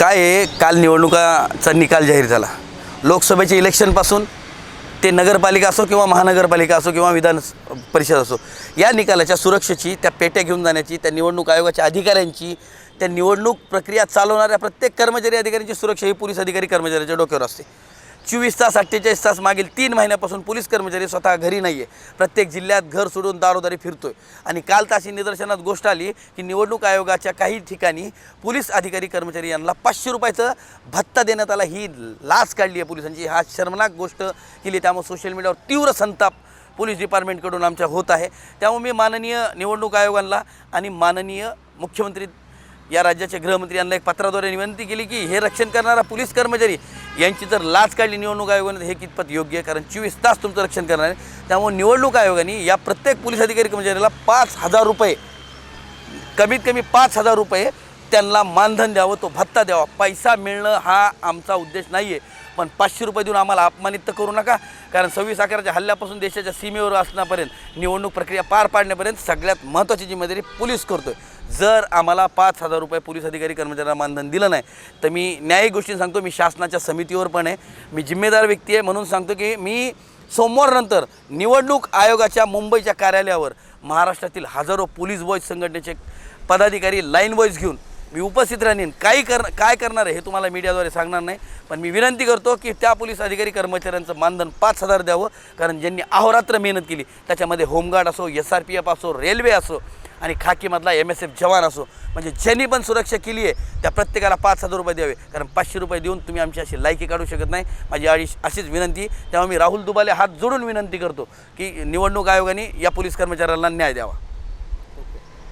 काय आहे, काल निवडणुकाचा निकाल जाहीर झाला. लोकसभेचे इलेक्शनपासून ते नगरपालिका असो किंवा महानगरपालिका असो किंवा विधान परिषद असो, या निकालाच्या सुरक्षेची, त्या पेट्या घेऊन जाण्याची, त्या निवडणूक आयोगाच्या अधिकाऱ्यांची, त्या निवडणूक प्रक्रिया चालवणाऱ्या प्रत्येक कर्मचारी अधिकाऱ्यांची सुरक्षा ही पोलीस अधिकारी कर्मचाऱ्यांच्या डोक्यावर असते. 24 तास 48 तास मागील 3 महिन्यापासून पोलीस कर्मचारी स्वतः घरी नाही आहे. प्रत्येक जिल्ह्यात घर सोडून दारोदारी फिरतोय. आणि काल ताशी निदर्शनात गोष्ट आली की निवडणूक आयोगाच्या काही ठिकाणी पोलीस अधिकारी कर्मचारी यांना 500 रुपयाचं भत्ता देण्यात आला. ही लाच काढली आहे पोलिसांची. हा शर्मनाक गोष्ट केली. त्यामुळे सोशल मीडियावर तीव्र संताप पोलीस डिपार्टमेंटकडून आमच्या होत आहे. त्यामुळे मी माननीय निवडणूक आयोगाला आणि माननीय मुख्यमंत्री या राज्याचे गृहमंत्री यांना एक पत्राद्वारे विनंती केली की हे रक्षण करणारा पोलीस कर्मचारी यांची जर लाच काढली निवडणूक आयोगाने हे कितपत योग्य आहे. कारण 24 तास तुमचं रक्षण करणार आहे. त्यामुळे निवडणूक आयोगाने या प्रत्येक पोलीस अधिकारी कर्मचाऱ्याला 5,000 रुपये, कमीत कमी 5,000 रुपये त्यांना मानधन द्यावं, तो भत्ता द्यावा. पैसा मिळणं हा आमचा उद्देश नाही आहे, पण 500 रुपये देऊन आम्हाला अपमानित तर करू नका. कारण 26/11च्या हल्ल्यापासून देशाच्या सीमेवर असण्यापर्यंत निवडणूक प्रक्रिया पार पाडण्यापर्यंत सगळ्यात महत्त्वाची जिम्मेदारी पोलीस करतोय. जर आम्हाला 5,000 रुपये पोलीस अधिकारी कर्मचाऱ्यांना मानधन दिलं नाही तर मी न्यायिक गोष्टी सांगतो, मी शासनाच्या समितीवर पण आहे, मी जिम्मेदार व्यक्ती आहे. म्हणून सांगतो की मी सोमवारनंतर निवडणूक आयोगाच्या मुंबईच्या कार्यालयावर महाराष्ट्रातील हजारो पोलीस बॉईज संघटनेचे पदाधिकारी लाईन बॉईज घेऊन मी उपस्थित राहीन. काय करणार आहे हे तुम्हाला मीडियाद्वारे सांगणार नाही, पण मी विनंती करतो की त्या पोलीस अधिकारी कर्मचाऱ्यांचं मानधन 5,000 द्यावं. कारण ज्यांनी अहोरात्र मेहनत केली, त्याच्यामध्ये होमगार्ड असो, SRPF असो, रेल्वे असो आणि खाकीमधला MSF जवान असो, म्हणजे ज्यांनी पण सुरक्षा केली आहे त्या प्रत्येकाला 5,000 रुपये द्यावे. कारण 500 रुपये देऊन तुम्ही आमची अशी लायकी काढू शकत नाही. माझी अशीच विनंती. त्यामुळे मी राहुल दुबाले हात जोडून विनंती करतो की निवडणूक आयोगाने या पोलीस कर्मचाऱ्यांना न्याय द्यावा.